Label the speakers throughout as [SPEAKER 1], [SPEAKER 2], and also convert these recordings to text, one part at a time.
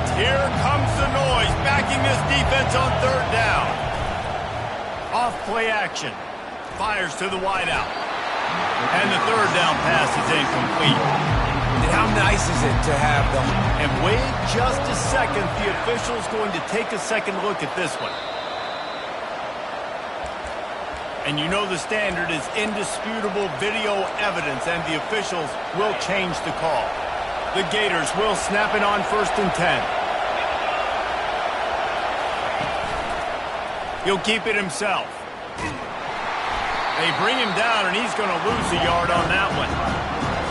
[SPEAKER 1] contact. Here comes the noise, backing this defense on third down. Off play action. Fires to the wideout. And the third down pass is incomplete.
[SPEAKER 2] And how nice is it to have them?
[SPEAKER 1] And wait just a second. The official's going to take a second look at this one. And you know the standard is indisputable video evidence, and the officials will change the call. The Gators will snap it on 1st and 10. He'll keep it himself. They bring him down, and he's going to lose a yard on that one.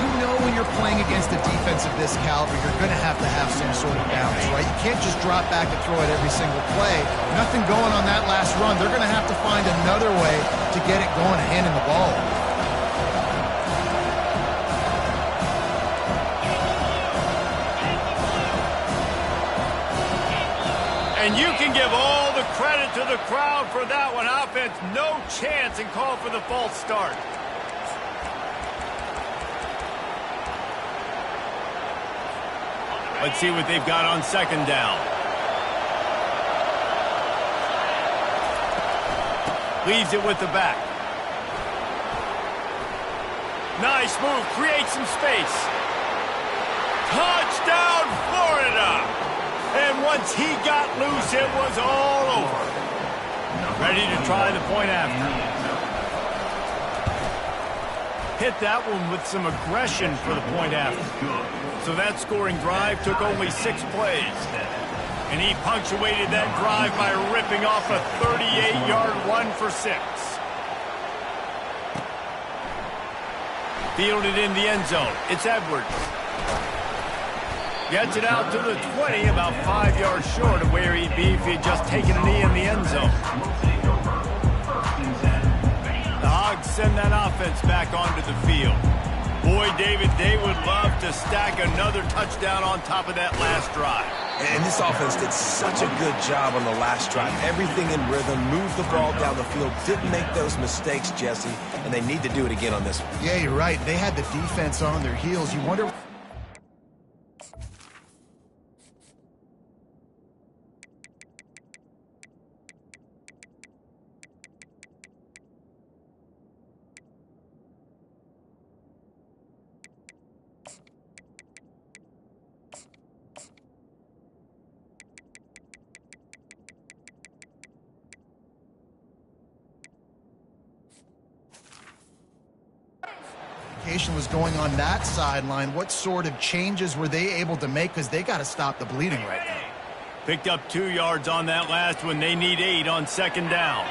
[SPEAKER 3] You know when you're playing against a defense of this caliber, you're going to have some sort of balance, right? You can't just drop back and throw it every single play. Nothing going on that last run. They're going to have to find another way to get it going and handing the ball.
[SPEAKER 1] And you can give all the credit to the crowd for that one. Offense, no chance, and call for the false start. Let's see what they've got on 2nd down. Leaves it with the back. Nice move, creates some space. Touchdown, Florida! And once he got loose, it was all over. Ready to try the point after. Hit that one with some aggression for the point after. So that scoring drive took only 6 plays. And he punctuated that drive by ripping off a 38-yard run for 6. Fielded in the end zone. It's Edwards. Gets it out to the 20, about 5 yards short of where he'd be if he had just taken a knee in the end zone. The Hogs send that offense back onto the field. Boy, David, they would love to stack another touchdown on top of that last drive.
[SPEAKER 2] And this offense did such a good job on the last drive. Everything in rhythm, moved the ball down the field, didn't make those mistakes, Jesse, and they need to do it again on this one.
[SPEAKER 3] Yeah, you're right. They had the defense on their heels. You wonder... was going on that sideline. What sort of changes were they able to make? Because they got to stop the bleeding right now.
[SPEAKER 1] Picked up 2 yards on that last one. They need 8 on 2nd down.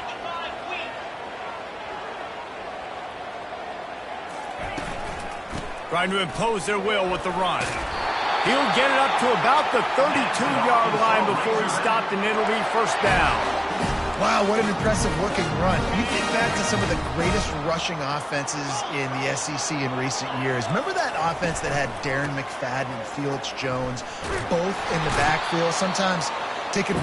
[SPEAKER 1] Trying to impose their will with the run. He'll get it up to about the 32-yard line before he stopped, and it'll be 1st down.
[SPEAKER 3] Wow, what an impressive-looking run. You think back to some of the greatest rushing offenses in the SEC in recent years. Remember that offense that had Darren McFadden and Felix Jones both in the backfield, sometimes taking...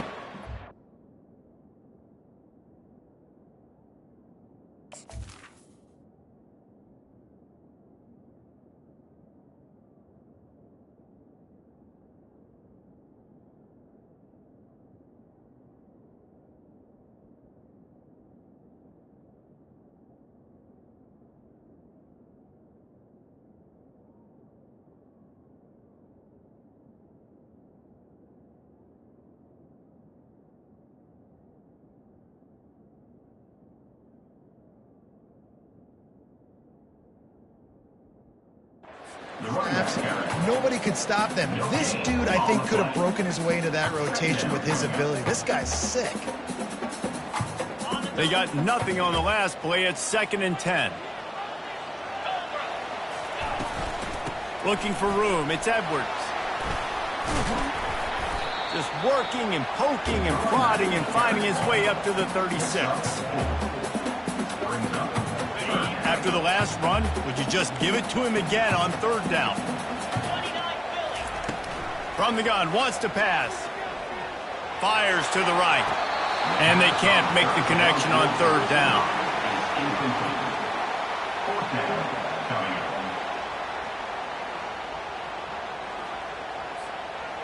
[SPEAKER 3] Nobody could stop them. This dude, I think, could have broken his way into that rotation with his ability. This guy's sick.
[SPEAKER 1] They got nothing on the last play. It's 2nd and 10. Looking for room. It's Edwards. Just working and poking and prodding and finding his way up to the 36. After the last run, would you just give it to him again on 3rd down? From the gun, wants to pass. Fires to the right. And they can't make the connection on 3rd down.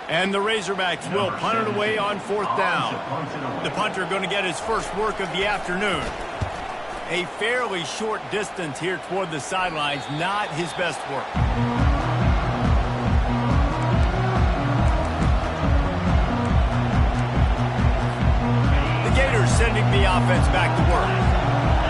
[SPEAKER 1] And the Razorbacks will punt it away on 4th down. The punter going to get his first work of the afternoon. A fairly short distance here toward the sidelines, not his best work. The Gators sending the offense back to work.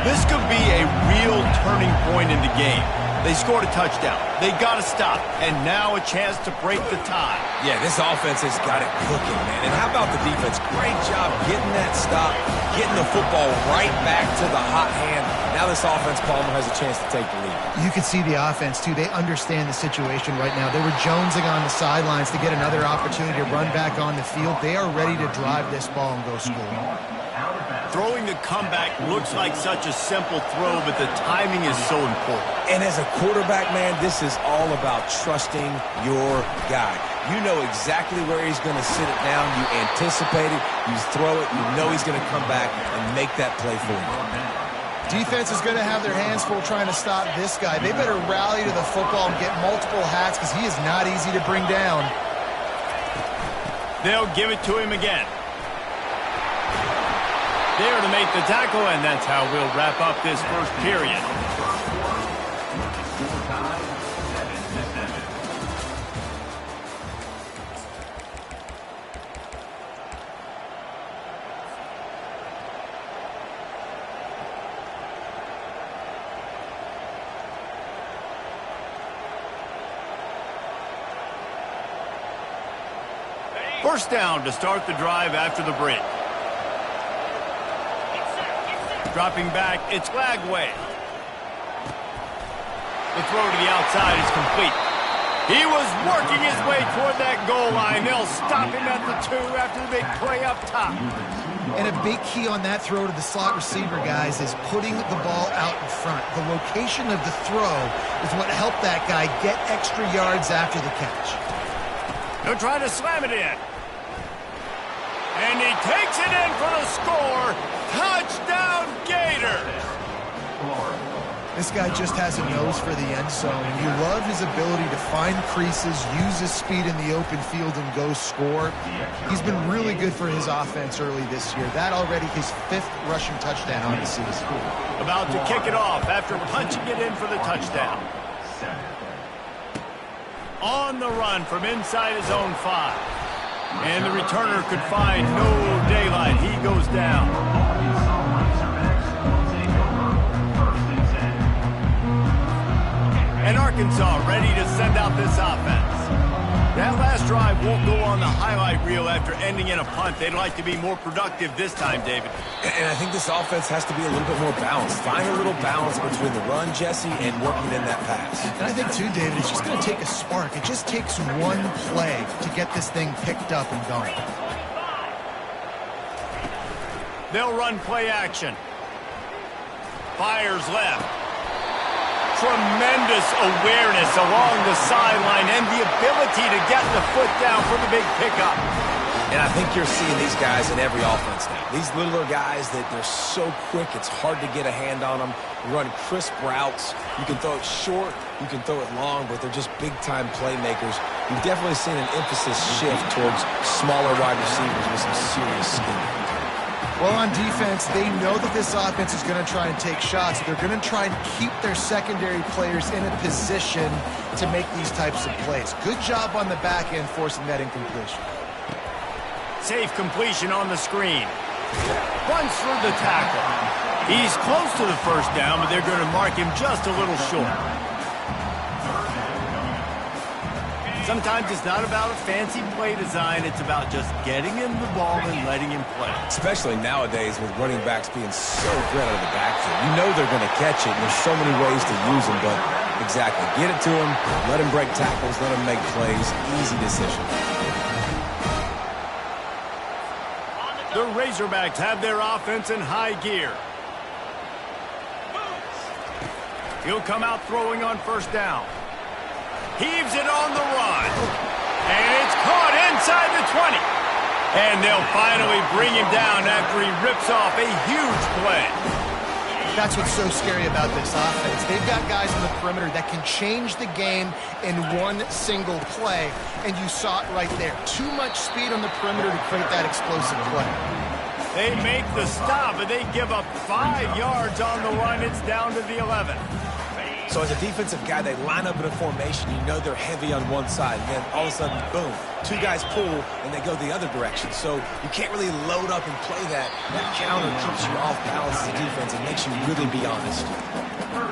[SPEAKER 1] This could be a real turning point in the game. They scored a touchdown. They got to stop. And now a chance to break the tie.
[SPEAKER 2] Yeah, this offense has got it cooking, man. And how about the defense? Great job getting that stop, getting the football right back to the hot hand. Now this offense, Palmer, has a chance to take the lead.
[SPEAKER 3] You can see the offense, too. They understand the situation right now. They were jonesing on the sidelines to get another opportunity to run back on the field. They are ready to drive this ball and go score.
[SPEAKER 1] Throwing the comeback looks like such a simple throw, but the timing is so important.
[SPEAKER 2] And as a quarterback, man, this is all about trusting your guy. You know exactly where he's going to sit it down. You anticipate it. You throw it. You know he's going to come back and make that play for you.
[SPEAKER 3] Defense is going to have their hands full trying to stop this guy. They better rally to the football and get multiple hats because he is not easy to bring down.
[SPEAKER 1] They'll give it to him again. There to make the tackle, and that's how we'll wrap up this first period. First down to start the drive after the break. Dropping back, it's Lagway. The throw to the outside is complete. He was working his way toward that goal line. They'll stop him at the 2 after the big play up top.
[SPEAKER 3] And a big key on that throw to the slot receiver, guys, is putting the ball out in front. The location of the throw is what helped that guy get extra yards after the catch.
[SPEAKER 1] They'll try to slam it in. And he takes it in for the score. Touchdown, Gators!
[SPEAKER 3] This guy just has a nose for the end zone. You love his ability to find creases, use his speed in the open field, and go score. He's been really good for his offense early this year. That already his 5th rushing touchdown on the season.
[SPEAKER 1] About to kick it off after punching it in for the touchdown. On the run from inside his own 5. And the returner could find no daylight. He goes down. And Arkansas ready to send out this offense. That last drive won't go on the highlight reel after ending in a punt. They'd like to be more productive this time, David.
[SPEAKER 2] And I think this offense has to be a little bit more balanced. Find a little balance between the run, Jesse, and working in that pass.
[SPEAKER 3] And I think, too, David, it's just going to take a spark. It just takes one play to get this thing picked up and going.
[SPEAKER 1] They'll run play action. Fires left. Tremendous awareness along the sideline and the ability to get the foot down for the big pickup.
[SPEAKER 2] And I think you're seeing these guys in every offense now. These littler guys that they're so quick, it's hard to get a hand on them. Run crisp routes. You can throw it short, you can throw it long, but they're just big-time playmakers. You've definitely seen an emphasis shift towards smaller wide receivers with some serious skill.
[SPEAKER 3] Well, on defense, they know that this offense is going to try and take shots. They're going to try and keep their secondary players in a position to make these types of plays. Good job on the back end forcing that incompletion.
[SPEAKER 1] Safe completion on the screen. Runs through the tackle. He's close to the first down, but they're going to mark him just a little short. Sometimes it's not about a fancy play design. It's about just getting him the ball and letting him play.
[SPEAKER 2] Especially nowadays with running backs being so good out of the backfield. You know they're going to catch it, and there's so many ways to use them, but exactly. Get it to him, let him break tackles, let him make plays. Easy decision.
[SPEAKER 1] The Razorbacks have their offense in high gear. He'll come out throwing on first down. Heaves it on the run. And it's caught inside the 20. And they'll finally bring him down after he rips off a huge play.
[SPEAKER 3] That's what's so scary about this offense. They've got guys on the perimeter that can change the game in one single play, and you saw it right there. Too much speed on the perimeter to create that explosive play.
[SPEAKER 1] They make the stop, and they give up 5 yards on the run. It's down to the 11.
[SPEAKER 2] So as a defensive guy, they line up in a formation. You know they're heavy on one side. And then all of a sudden, boom, 2 guys pull, and they go the other direction. So you can't really load up and play that. That counter keeps you off balance as a defense and makes you really be honest.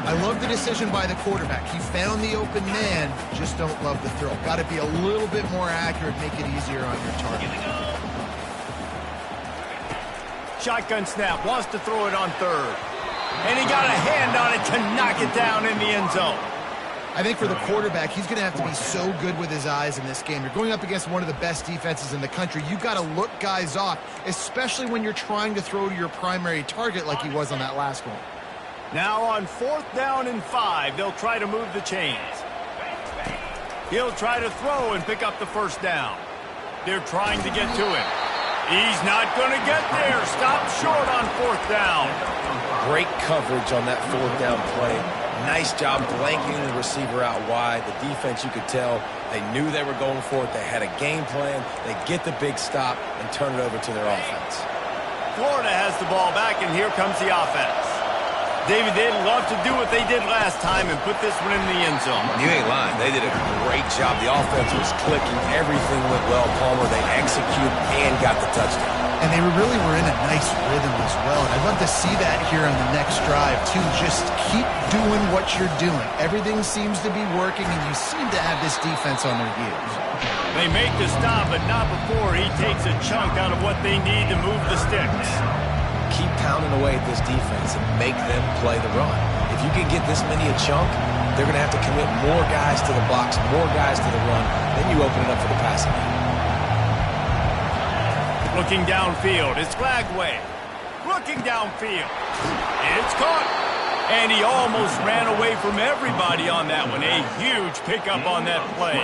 [SPEAKER 3] I love the decision by the quarterback. He found the open man, just don't love the throw. Got to be a little bit more accurate, make it easier on your target.
[SPEAKER 1] Shotgun snap, wants to throw it on third. And he got a hand on it to knock it down in the end zone.
[SPEAKER 3] I think for the quarterback, he's going to have to be so good with his eyes in this game. You're going up against one of the best defenses in the country. You've got to look guys off, especially when you're trying to throw to your primary target like he was on that last one.
[SPEAKER 1] Now on 4th down and 5, they'll try to move the chains. He'll try to throw and pick up the first down. They're trying to get to him. He's not going to get there. Stop short on 4th down.
[SPEAKER 2] Great coverage on that 4th down play. Nice job blanketing the receiver out wide. The defense, you could tell, they knew they were going for it. They had a game plan. They get the big stop and turn it over to their offense.
[SPEAKER 1] Florida has the ball back, and here comes the offense. David, they'd love to do what they did last time and put this one in the end zone.
[SPEAKER 2] You ain't lying. They did a great job. The offense was clicking. Everything went well, Palmer. They executed and got the touchdown.
[SPEAKER 3] And they really were in a nice rhythm as well. And I'd love to see that here on the next drive, too. Just keep doing what you're doing. Everything seems to be working, and you seem to have this defense on their heels.
[SPEAKER 1] They make the stop, but not before he takes a chunk out of what they need to move the sticks.
[SPEAKER 2] Keep pounding away at this defense and make them play the run. If you can get this many a chunk, they're going to have to commit more guys to the box, more guys to the run. Then you open it up for the passing game.
[SPEAKER 1] Looking downfield, it's Glagway. Looking downfield. It's caught. And he almost ran away from everybody on that one. A huge pickup on that play.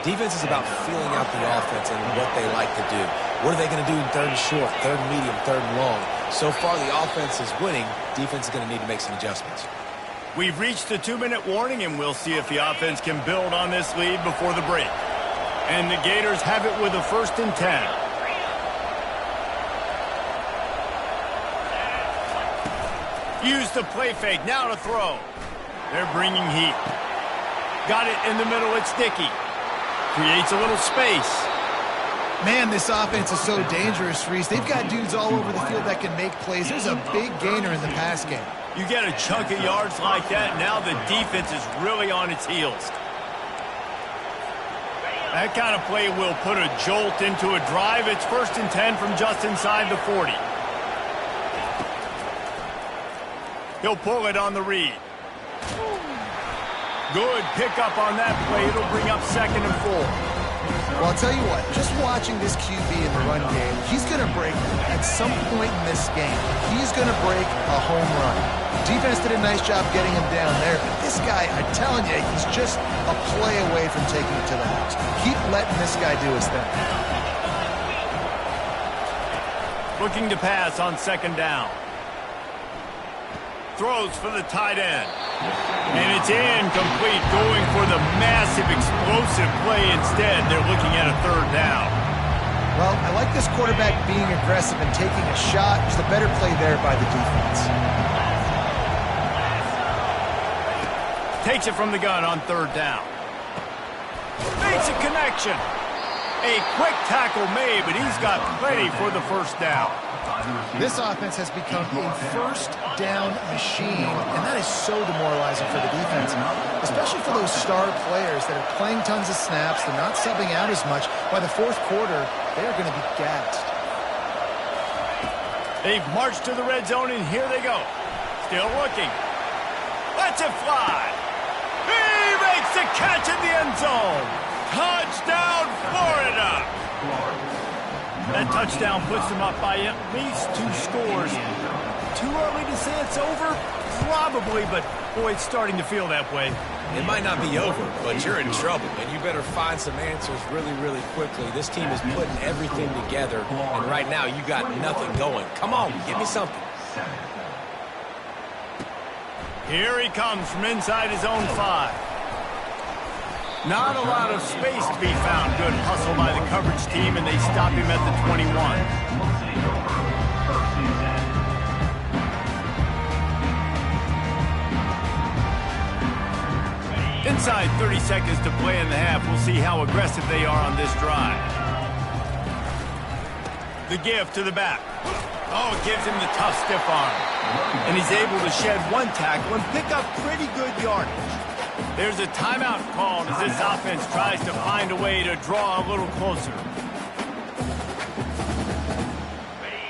[SPEAKER 2] Defense is about feeling out the offense and what they like to do. What are they going to do in 3rd and short, 3rd and medium, 3rd and long? So far, the offense is winning. Defense is going to need to make some adjustments.
[SPEAKER 1] We've reached the 2-minute warning, and we'll see if the offense can build on this lead before the break. And the Gators have it with a 1st and 10. Use the play fake, now to throw. They're bringing heat. Got it in the middle, it's Dickey. Creates a little space.
[SPEAKER 3] Man, this offense is so dangerous, Reese. They've got dudes all over the field that can make plays. There's a big gainer in the pass game.
[SPEAKER 1] You get a chunk of yards like that, now the defense is really on its heels. That kind of play will put a jolt into a drive. It's 1st and 10 from just inside the 40. He'll pull it on the read. Good pickup on that play. It'll bring up 2nd and 4.
[SPEAKER 3] Well, I'll tell you what, just watching this QB in the run game, he's going to break at some point in this game. He's going to break a home run. Defense did a nice job getting him down there, but this guy, I'm telling you, he's just a play away from taking it to the house. Keep letting this guy do his thing.
[SPEAKER 1] Looking to pass on 2nd down. Throws for the tight end. And it's incomplete, going for the massive explosive play instead. They're looking at a 3rd down.
[SPEAKER 3] Well, I like this quarterback being aggressive and taking a shot. Just a better play there by the defense.
[SPEAKER 1] Takes it from the gun on 3rd down. Makes a connection. A quick tackle made, but he's got plenty for the 1st down.
[SPEAKER 3] This offense has become a 1st down machine, and that is so demoralizing for the defense, especially for those star players that are playing tons of snaps. They're not subbing out as much. By the 4th quarter, they are going to be gassed.
[SPEAKER 1] They've marched to the red zone, and here they go. Still looking. Lets it fly. He makes the catch in the end zone. Touchdown, Florida! That touchdown puts them up by at least 2 scores. Too early to say it's over? Probably, but boy, it's starting to feel that way.
[SPEAKER 2] It might not be over, but you're in trouble, and you better find some answers really, really quickly. This team is putting everything together, and right now you got nothing going. Come on, give me something.
[SPEAKER 1] Here he comes from inside his own 5. Not a lot of space to be found. Good hustle by the coverage team, and they stop him at the 21. Inside 30 seconds to play in the half. We'll see how aggressive they are on this drive. The give to the back. Oh, it gives him the tough stiff arm. And he's able to shed one tackle and pick up pretty good yardage. There's a timeout called as this offense tries to find a way to draw a little closer.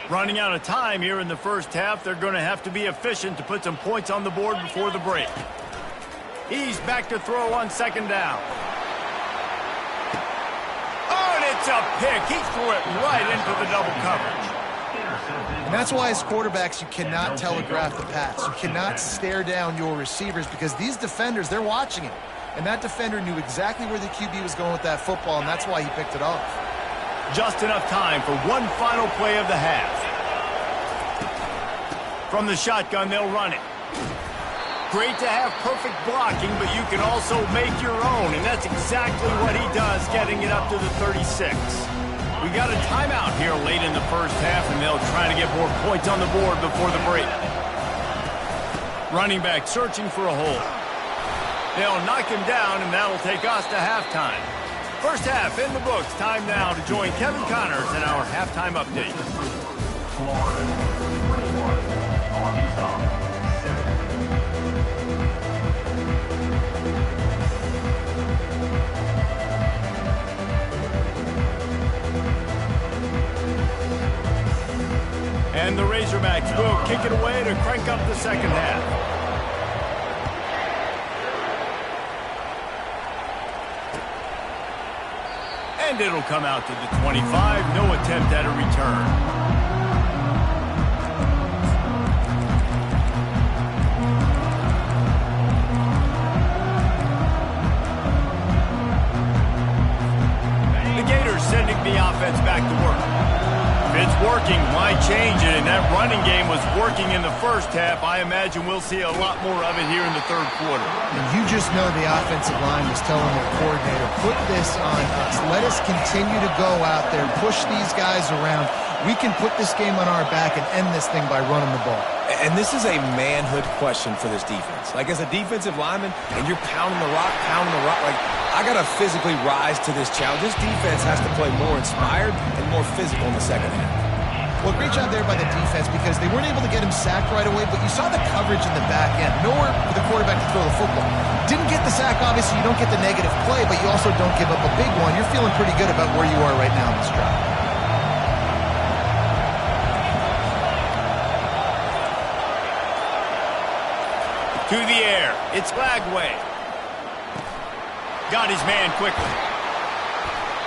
[SPEAKER 1] Running out of time here in the first half, they're going to have to be efficient to put some points on the board before the break. He's back to throw on second down. Oh, and it's a pick. He threw it right into the double coverage.
[SPEAKER 3] And that's why as quarterbacks, you cannot telegraph the pass. You cannot stare down your receivers because these defenders, they're watching it. And that defender knew exactly where the QB was going with that football, and that's why he picked it off.
[SPEAKER 1] Just enough time for one final play of the half. From the shotgun, they'll run it. Great to have perfect blocking, but you can also make your own, and that's exactly what he does, getting it up to the 36. We got a timeout here late in the first half, and they'll try to get more points on the board before the break. Running back searching for a hole. They'll knock him down, and that'll take us to halftime. First half in the books. Time now to join Kevin Connors in our halftime update. And the Razorbacks will kick it away to crank up the second half. And it'll come out to the 25. No attempt at a return. The Gators sending the offense back to work. If it's working, why change it? And that running game was working in the first half. I imagine we'll see a lot more of it here in the third quarter.
[SPEAKER 3] And you just know the offensive line was telling their coordinator, put this on us. Let us continue to go out there, push these guys around. We can put this game on our back and end this thing by running the ball.
[SPEAKER 2] And this is a manhood question for this defense. Like, as a defensive lineman, and you're pounding the rock, like, I got to physically rise to this challenge. This defense has to play more inspired and more physical in the second half.
[SPEAKER 3] Well, great job there by the defense because they weren't able to get him sacked right away, but you saw the coverage in the back end. Nowhere for the quarterback to throw the football. Didn't get the sack, obviously. You don't get the negative play, but you also don't give up a big one. You're feeling pretty good about where you are right now in this drive.
[SPEAKER 1] To the air. It's Lagway. Got his man quickly.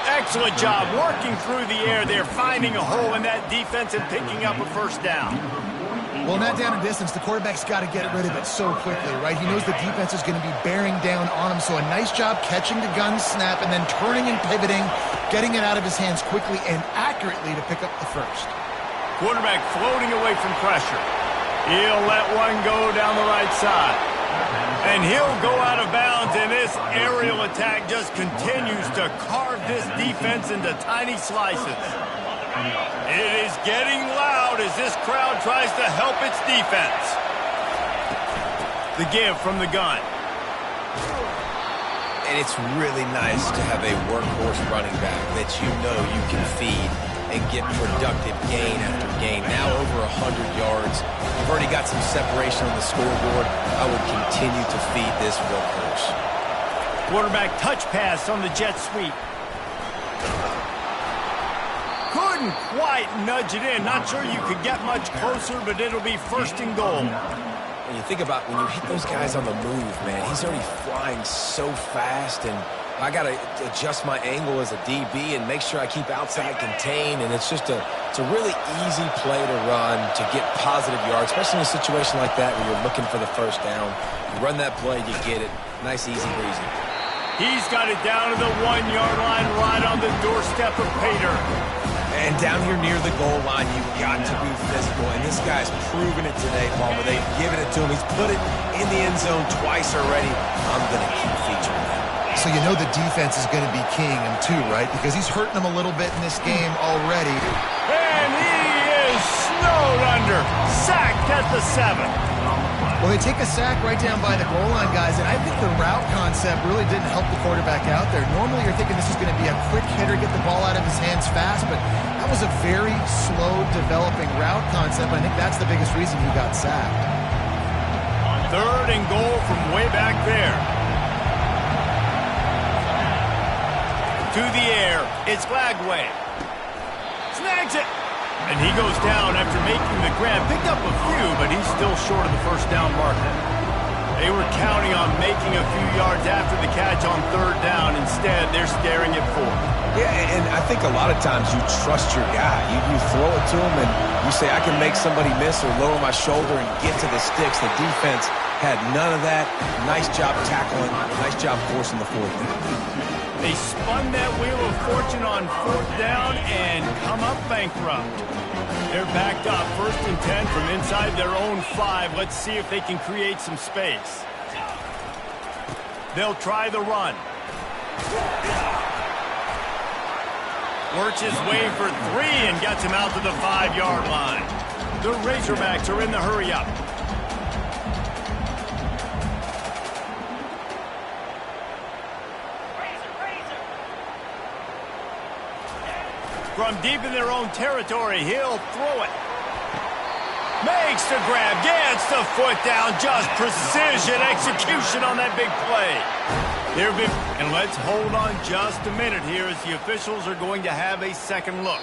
[SPEAKER 1] Excellent job working through the air there, finding a hole in that defense and picking up a first down.
[SPEAKER 3] Well, in that down and distance, the quarterback's got to get rid of it so quickly, right? He knows the defense is going to be bearing down on him, so a nice job catching the gun snap and then turning and pivoting, getting it out of his hands quickly and accurately to pick up the first.
[SPEAKER 1] Quarterback floating away from pressure. He'll let one go down the right side. And he'll go out of bounds, and this aerial attack just continues to carve this defense into tiny slices. It is getting loud as this crowd tries to help its defense. The give from the gun.
[SPEAKER 2] And it's really nice to have a workhorse running back that you know you can feed and get productive gain after gain. Now over 100 yards. You've already got some separation on the scoreboard. I would continue to feed this workhorse.
[SPEAKER 1] Quarterback touch pass on the jet sweep. Couldn't quite nudge it in. Not sure you could get much closer, but it'll be first and goal.
[SPEAKER 2] When you think about when you hit those guys on the move, man, he's already flying so fast, and I got to adjust my angle as a DB and make sure I keep outside contained, and it's just a really easy play to run to get positive yards, especially in a situation like that where you're looking for the first down. You run that play, you get it. Nice, easy, breezy.
[SPEAKER 1] He's got it down to the 1-yard line right on the doorstep of Pater.
[SPEAKER 2] And down here near the goal line, you've got to be physical. And this guy's proven it today, Palmer. They've given it to him. He's put it in the end zone twice already. I'm going to keep featuring that.
[SPEAKER 3] So you know the defense is going to be keying him too, right? Because he's hurting them a little bit in this game already.
[SPEAKER 1] And he is snowed under. Sacked at the 7.
[SPEAKER 3] Well, they take a sack right down by the goal line, guys, and I think the route concept really didn't help the quarterback out there. Normally you're thinking this is going to be a quick hitter, get the ball out of his hands fast, but that was a very slow developing route concept. I think that's the biggest reason he got sacked.
[SPEAKER 1] 3rd and goal from way back there. To the air, it's Glagway. Snags it. And he goes down after making the grab. Picked up a few, but he's still short of the first down marker. They were counting on making a few yards after the catch on 3rd down. Instead, they're staring at 4.
[SPEAKER 2] Yeah, and I think a lot of times you trust your guy. You throw it to him and you say, I can make somebody miss or lower my shoulder and get to the sticks. The defense had none of that. Nice job tackling. Nice job forcing the 4th down.
[SPEAKER 1] They spun that wheel of fortune on 4th down and come up bankrupt. They're backed up 1st and 10 from inside their own 5. Let's see if they can create some space. They'll try the run. Works his way for 3 and gets him out to the 5-yard line. The Razorbacks are in the hurry-up. From deep in their own territory, he'll throw it. Makes the grab, gets the foot down, just precision execution on that big play. And let's hold on just a minute here as the officials are going to have a second look.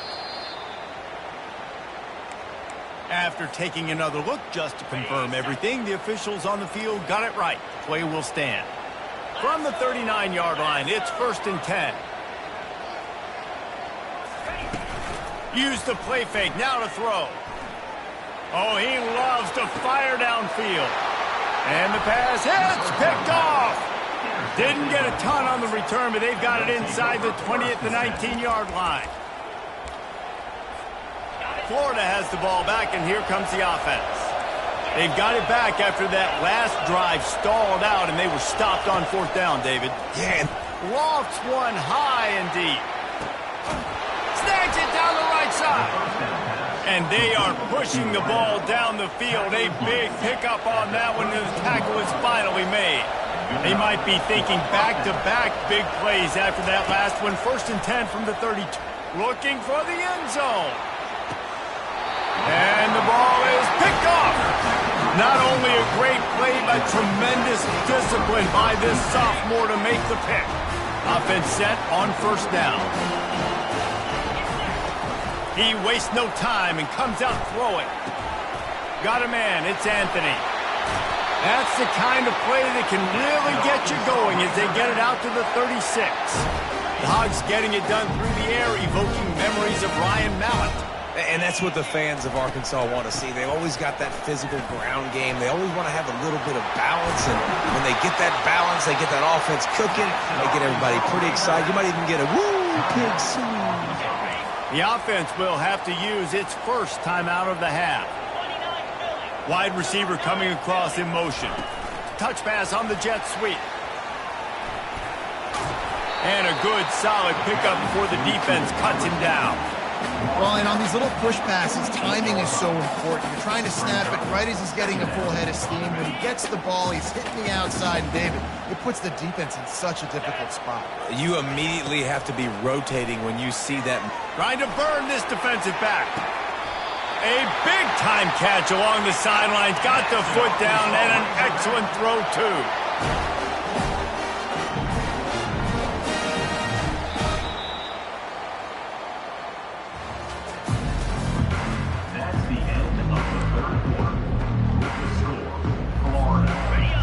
[SPEAKER 1] After taking another look just to confirm everything, the officials on the field got it right. The play will stand. From the 39-yard line, it's 1st and 10. Use the play fake, now to throw. Oh, he loves to fire downfield. And the pass hits, picked off. Didn't get a ton on the return, but they've got it inside the 20 at the 19-yard line. Florida has the ball back, and here comes the offense. They've got it back after that last drive stalled out, and they were stopped on 4th down, David.
[SPEAKER 2] Yeah.
[SPEAKER 1] Lofts one high and deep. Snags it down the right side. And they are pushing the ball down the field. A big pickup on that one, and the tackle is finally made. They might be thinking back-to-back big plays after that last one. 1st and 10 from the 32. Looking for the end zone. And the ball is picked off. Not only a great play, but tremendous discipline by this sophomore to make the pick. Offense set on 1st down. He wastes no time and comes out throwing. Got a man, it's Anthony. That's the kind of play that can really get you going as they get it out to the 36. The Hogs getting it done through the air, evoking memories of Ryan Mallett.
[SPEAKER 2] And that's what the fans of Arkansas want to see. They've always got that physical ground game. They always want to have a little bit of balance. And when they get that balance, they get that offense cooking. They get everybody pretty excited. You might even get a woo, pig soon.
[SPEAKER 1] The offense will have to use its first timeout of the half. Wide receiver coming across in motion. Touch pass on the jet sweep. And a good, solid pickup before the defense cuts him down.
[SPEAKER 3] Well, and on these little push passes, timing is so important. You're trying to snap it right as he's getting a full head of steam. When he gets the ball, he's hitting the outside, and David, it puts the defense in such a difficult spot.
[SPEAKER 2] You immediately have to be rotating when you see that.
[SPEAKER 1] Trying to burn this defensive back. A big-time catch along the sidelines. Got the foot down, and an excellent throw, too.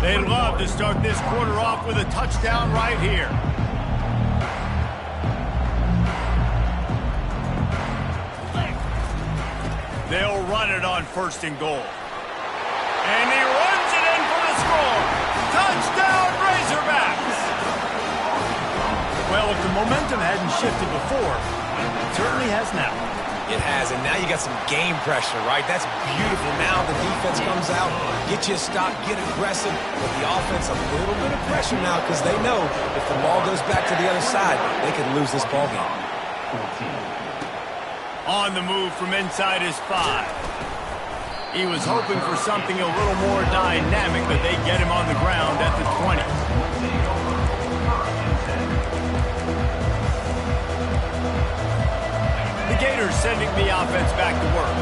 [SPEAKER 1] They'd love to start this quarter off with a touchdown right here. They'll run it on 1st and goal. And he runs it in for the score. Touchdown, Razorbacks! Well, if the momentum hadn't shifted before, it certainly has now.
[SPEAKER 2] It has, and now you got some game pressure, right? That's beautiful. Now the defense comes out, get you a stop, get aggressive, but the offense a little bit of pressure now because they know if the ball goes back to the other side, they could lose this ball game.
[SPEAKER 1] On the move from inside his 5. He was hoping for something a little more dynamic, but they get him on the ground at the 20. The Gators sending the offense back to work.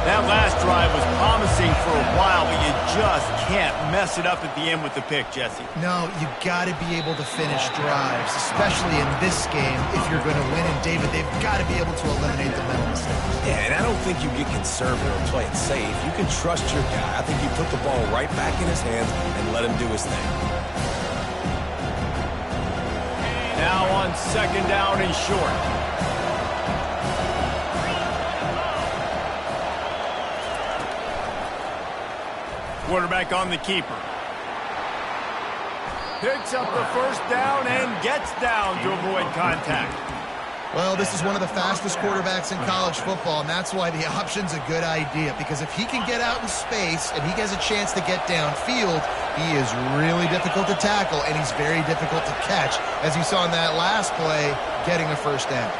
[SPEAKER 1] That last drive was promising for a while, but you just can't mess it up at the end with the pick, Jesse.
[SPEAKER 3] No, you got to be able to finish drives, especially in this game. If you're going to win, and David, they've got to be able to eliminate the mental mistakes.
[SPEAKER 2] Yeah, and I don't think you get conservative or play it safe. You can trust your guy. I think you put the ball right back in his hands and let him do his thing.
[SPEAKER 1] Now on second down and short. Quarterback on the keeper. Picks up the first down and gets down to avoid contact.
[SPEAKER 3] Well, this is one of the fastest quarterbacks in college football, and that's why the option's a good idea, because if he can get out in space and he has a chance to get downfield, he is really difficult to tackle, and he's very difficult to catch, as you saw in that last play, getting a first down.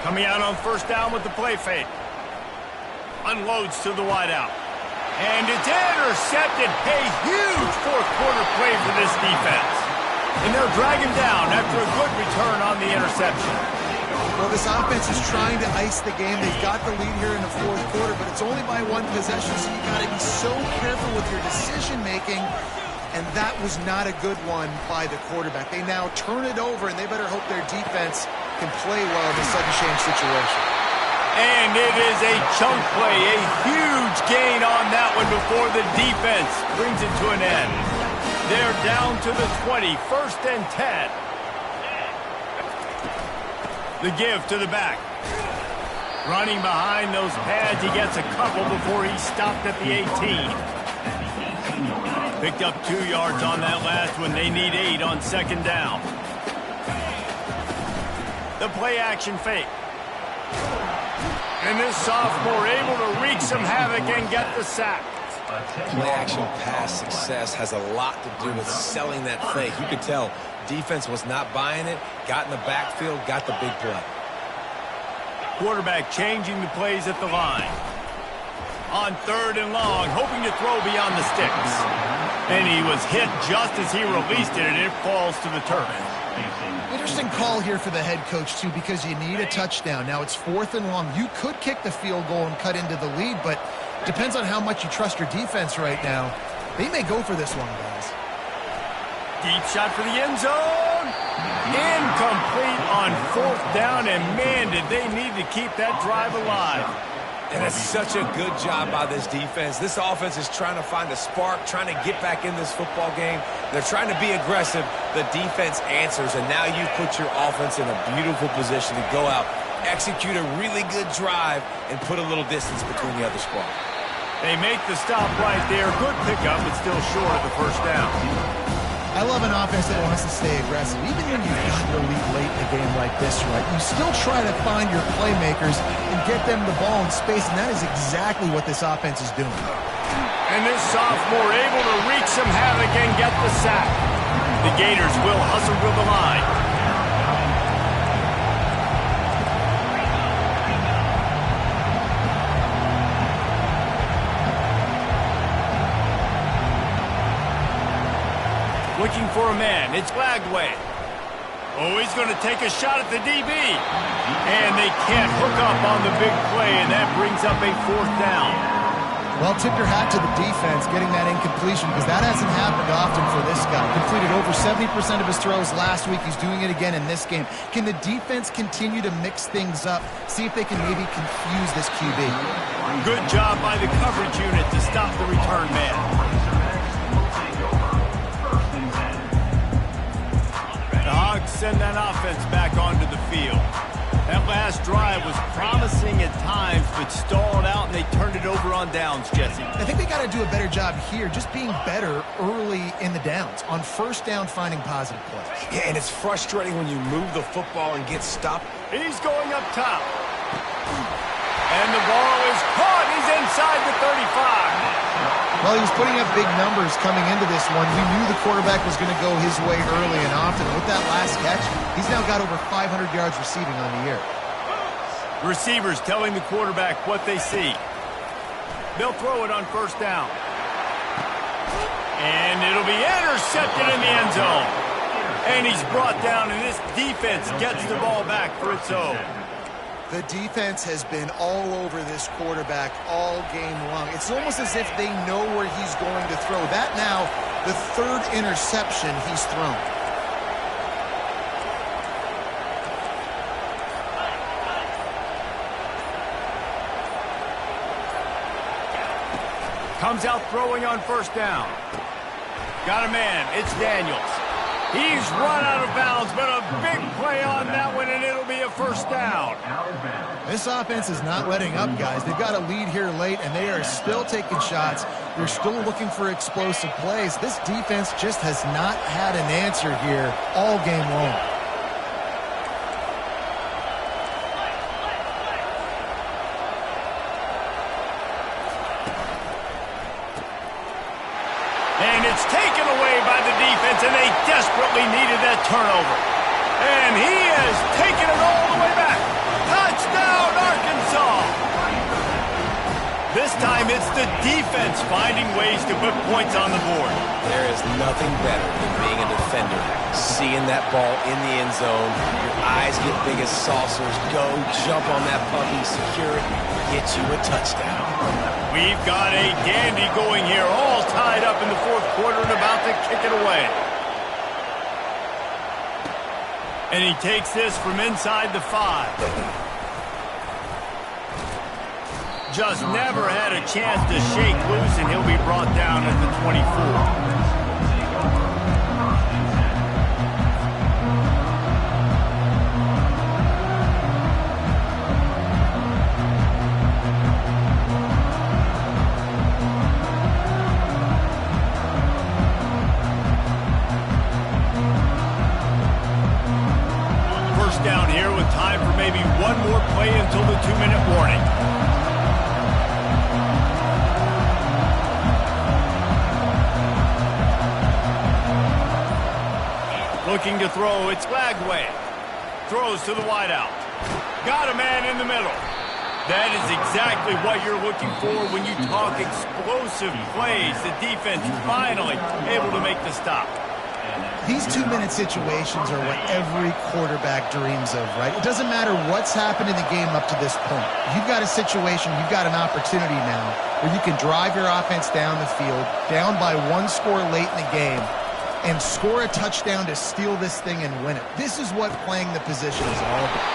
[SPEAKER 1] Coming out on first down with the play fake. Unloads to the wideout. And it's intercepted. A huge fourth quarter play for this defense. And they'll drag him down after a good return on the interception.
[SPEAKER 3] Well, this offense is trying to ice the game. They've got the lead here in the fourth quarter, but it's only by one possession, so you got to be so careful with your decision-making. And that was not a good one by the quarterback. They now turn it over, and they better hope their defense can play well in this sudden change situation.
[SPEAKER 1] And it is a chunk play, a huge gain on that one before the defense brings it to an end. They're down to the 20, 1st and 10. The give to the back. Running behind those pads, he gets a couple before he stopped at the 18. Picked up 2 yards on that last one. They need 8 on second down. The play action fake. And this sophomore able to wreak some havoc and get the sack.
[SPEAKER 2] Play-action pass success has a lot to do with selling that fake. You could tell defense was not buying it, got in the backfield, got the big play.
[SPEAKER 1] Quarterback changing the plays at the line. On 3rd and long, hoping to throw beyond the sticks. And he was hit just as he released it, and it falls to the turf.
[SPEAKER 3] Interesting call here for the head coach, too, because you need a touchdown. Now it's 4th and long. You could kick the field goal and cut into the lead, but depends on how much you trust your defense right now. They may go for this one, guys.
[SPEAKER 1] Deep shot for the end zone. Incomplete on 4th down, and man, did they need to keep that drive alive.
[SPEAKER 2] And it's such a good job by this defense. This offense is trying to find a spark, trying to get back in this football game. They're trying to be aggressive. The defense answers, and now you put your offense in a beautiful position to go out, execute a really good drive, and put a little distance between the other squad.
[SPEAKER 1] They make the stop right there. Good pickup, but still short of the first down.
[SPEAKER 3] I love an offense that wants to stay aggressive. Even when you've got the lead late in a game like this, right, you still try to find your playmakers and get them the ball in space, and that is exactly what this offense is doing.
[SPEAKER 1] And this sophomore able to wreak some havoc and get the sack. The Gators will hustle to the line. Looking for a man. It's Lagway. Oh, he's going to take a shot at the DB. And they can't hook up on the big play, and that brings up a 4th down.
[SPEAKER 3] Well, tip your hat to the defense getting that incompletion, because that hasn't happened often for this guy. Completed over 70% of his throws last week. He's doing it again in this game. Can the defense continue to mix things up? See if they can maybe confuse this QB.
[SPEAKER 1] Good job by the coverage unit to stop the return man. The Hogs send that offense back onto the field. That last drive was promising at times, but stalled out, and they turned it over on downs, Jesse.
[SPEAKER 3] I think they got to do a better job here, just being better early in the downs. On first down, finding positive plays.
[SPEAKER 2] Yeah, and it's frustrating when you move the football and get stopped.
[SPEAKER 1] He's going up top. And the ball is caught. He's inside the 35.
[SPEAKER 3] Well, he was putting up big numbers coming into this one. We knew the quarterback was going to go his way early and often. With that last catch, he's now got over 500 yards receiving on the year.
[SPEAKER 1] Receivers telling the quarterback what they see. They'll throw it on first down. And it'll be intercepted in the end zone. And he's brought down, and this defense gets the ball back for its own.
[SPEAKER 3] The defense has been all over this quarterback all game long. It's almost as if they know where he's going to throw. That now, the third interception he's thrown.
[SPEAKER 1] Comes out throwing on first down. Got a man. It's Daniels. He's run out of bounds, but a big play on that one, and it'll be a first down.
[SPEAKER 3] This offense is not letting up, guys. They've got a lead here late, and they are still taking shots. They're still looking for explosive plays. This defense just has not had an answer here all game long.
[SPEAKER 1] And it's taken away by the defense, and they desperately needed that turnover. And he has taken it all the way back. Touchdown, Arkansas! This time it's the defense finding ways to put points on the board.
[SPEAKER 2] There is nothing better than being a defender. Seeing that ball in the end zone, your eyes get big as saucers. Go, jump on that puppy, secure it, get you a touchdown.
[SPEAKER 1] We've got a dandy going here, all tied up in the fourth quarter and about to kick it away. And he takes this from inside the 5. Just never had a chance to shake loose, and he'll be brought down at the 24. Down here with time for maybe one more play until the 2-minute warning. Looking to throw, it's Lagway. Throws to the wideout. Got a man in the middle. That is exactly what you're looking for when you talk explosive plays. The defense finally able to make the stop.
[SPEAKER 3] These 2-minute situations are what every quarterback dreams of, right? It doesn't matter what's happened in the game up to this point. You've got a situation, you've got an opportunity now where you can drive your offense down the field, down by 1 score late in the game, and score a touchdown to steal this thing and win it. This is what playing the position is all about.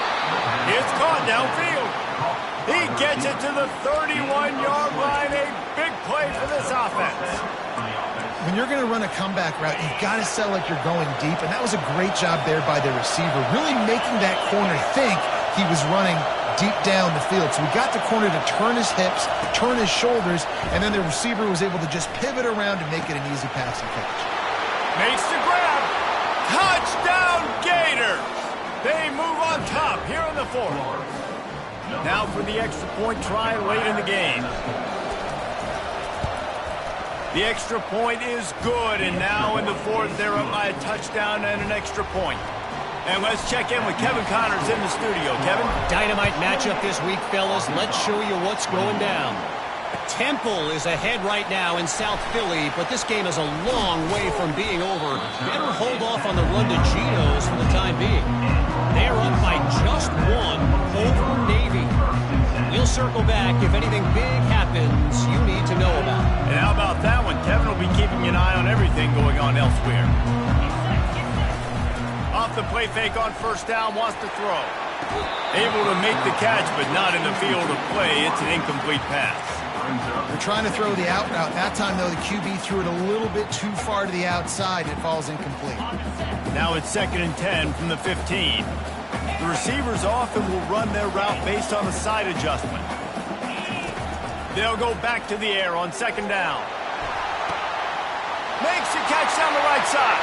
[SPEAKER 1] It's caught downfield. He gets it to the 31-yard line. A big play for this offense.
[SPEAKER 3] When you're going to run a comeback route, you've got to sell like you're going deep, and that was a great job there by the receiver, really making that corner think he was running deep down the field. So we got the corner to turn his hips, turn his shoulders, and then the receiver was able to just pivot around and make it an easy pass and catch.
[SPEAKER 1] Makes the grab. Touchdown, Gators! They move on top here in the 4th. Now for the extra point try late in the game. The extra point is good, and now in the 4th, they're up by a touchdown and an extra point. And let's check in with Kevin Connors in the studio. Kevin?
[SPEAKER 4] Dynamite matchup this week, fellas. Let's show you what's going down. Temple is ahead right now in South Philly, but this game is a long way from being over. Better hold off on the run to Geno's for the time being. They're up by just 1 over Navy. We'll circle back if anything big happens you need to know about.
[SPEAKER 1] And how about that one? Kevin will be keeping an eye on everything going on elsewhere. Off the play fake on first down, wants to throw. Able to make the catch, but not in the field of play. It's an incomplete pass.
[SPEAKER 3] They're trying to throw the out route. That time, though, the QB threw it a little bit too far to the outside, and it falls incomplete.
[SPEAKER 1] Now it's 2nd and 10 from the 15. The receivers often will run their route based on a side adjustment. They'll go back to the air on second down. Makes the catch down the right side.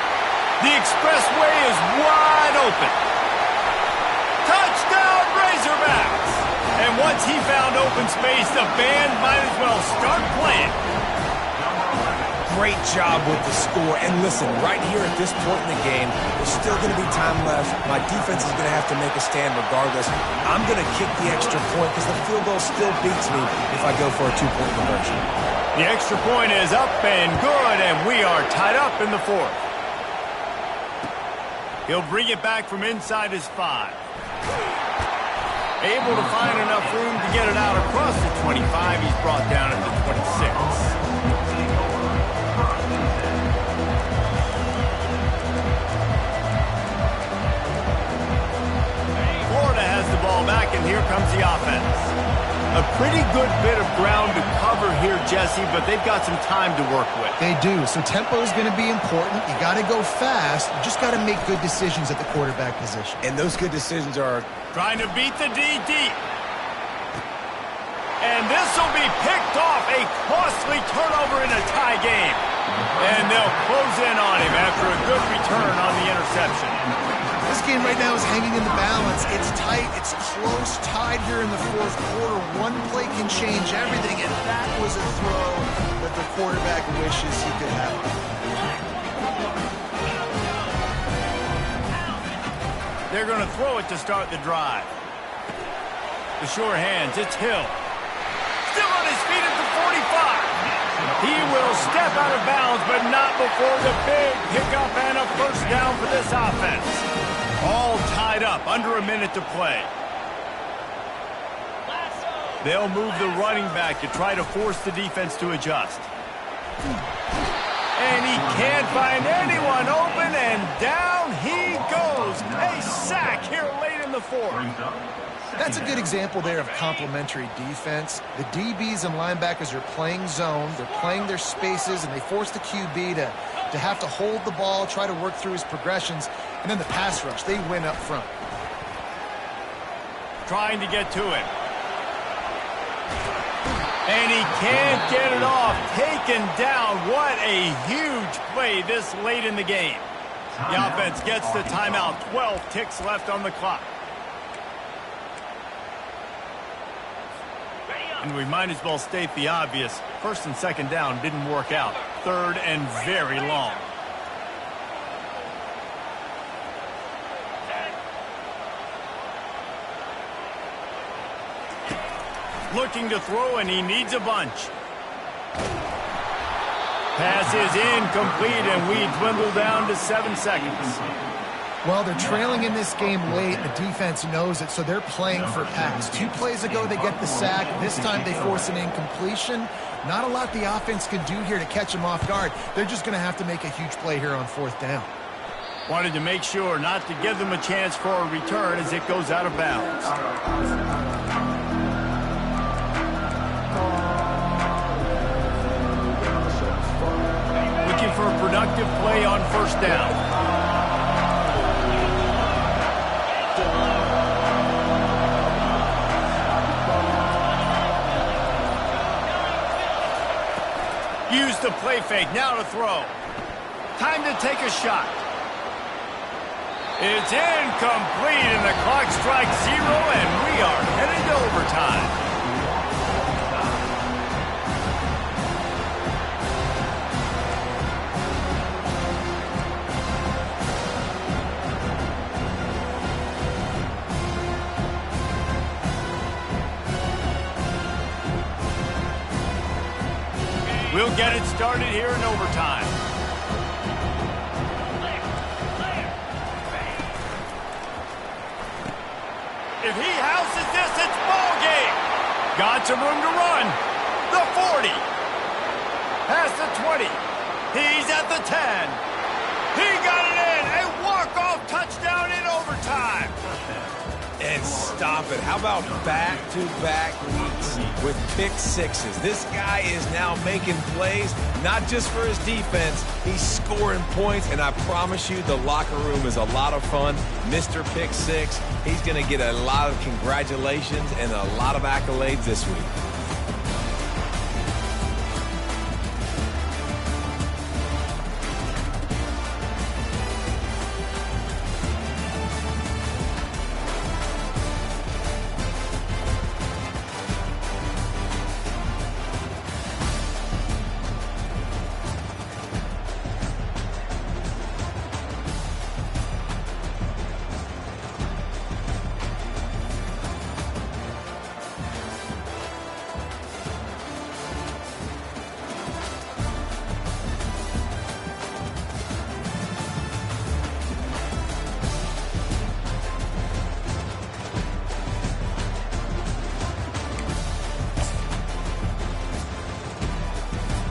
[SPEAKER 1] The expressway is wide open. Touchdown, Razorbacks! And once he found open space, the band might as well start playing.
[SPEAKER 2] Great job with the score. And listen, right here at this point in the game, there's still going to be time left. My defense is going to have to make a stand regardless. I'm going to kick the extra point because the field goal still beats me if I go for a two-point conversion.
[SPEAKER 1] The extra point is up and good, and we are tied up in the fourth. He'll bring it back from inside his 5. Able to find enough room to get it out across the 25. He's brought down at the 26. Florida has the ball back, and here comes the offense. A pretty good bit of ground to cover here, Jesse, but they've got some time to work with.
[SPEAKER 3] They do, so tempo is going to be important. You got to go fast. You just got to make good decisions at the quarterback position.
[SPEAKER 2] And those good decisions are
[SPEAKER 1] trying to beat the D deep. And this will be picked off. A costly turnover in a tie game. And they'll close in on him after a good return on the interception.
[SPEAKER 3] This game right now is hanging in the balance. It's tight. It's close, tied here in the fourth quarter. One play can change everything, and that was a throw that the quarterback wishes he could have.
[SPEAKER 1] They're going to throw it to start the drive. The sure hands. It's Hill. Still on his feet at the 45. He will step out of bounds, but not before the big pickup and a first down for this offense. All tied up, under a minute to play. They'll move the running back to try to force the defense to adjust. And he can't find anyone open, and down he goes. A sack here late in the fourth.
[SPEAKER 3] That's a good example there of complementary defense. The DBs and linebackers are playing zone. They're playing their spaces, and they force the QB to have to hold the ball, try to work through his progressions. And then the pass rush, they win up front.
[SPEAKER 1] Trying to get to him. And he can't get it off. Taken down. What a huge play this late in the game. The offense gets the timeout. 12 ticks left on the clock. And we might as well state the obvious. First and second down didn't work out. Third and very long. Looking to throw, and he needs a bunch. Pass is incomplete, and we dwindle down to 7 seconds.
[SPEAKER 3] Well, they're trailing in this game late. The defense knows it, so they're playing for pass. 2 plays ago, they get the sack. This time, they force an incompletion. Not a lot the offense can do here to catch them off guard. They're just going to have to make a huge play here on fourth down.
[SPEAKER 1] Wanted to make sure not to give them a chance for a return as it goes out of bounds. Looking for a productive play on first down. Use the play fake, now to throw. Time to take a shot. It's incomplete, and the clock strikes 0, and we are headed to overtime. We'll get it started here in overtime. If he houses this, it's ball game. Got some room to run. The 40. Past the 20. He's at the 10. He got it in. A walk-off touchdown in overtime.
[SPEAKER 2] And stop it. How about back-to-back weeks with pick sixes? This guy is now making plays, not just for his defense. He's scoring points, and I promise you the locker room is a lot of fun. Mr. Pick Six, he's going to get a lot of congratulations and a lot of accolades this week.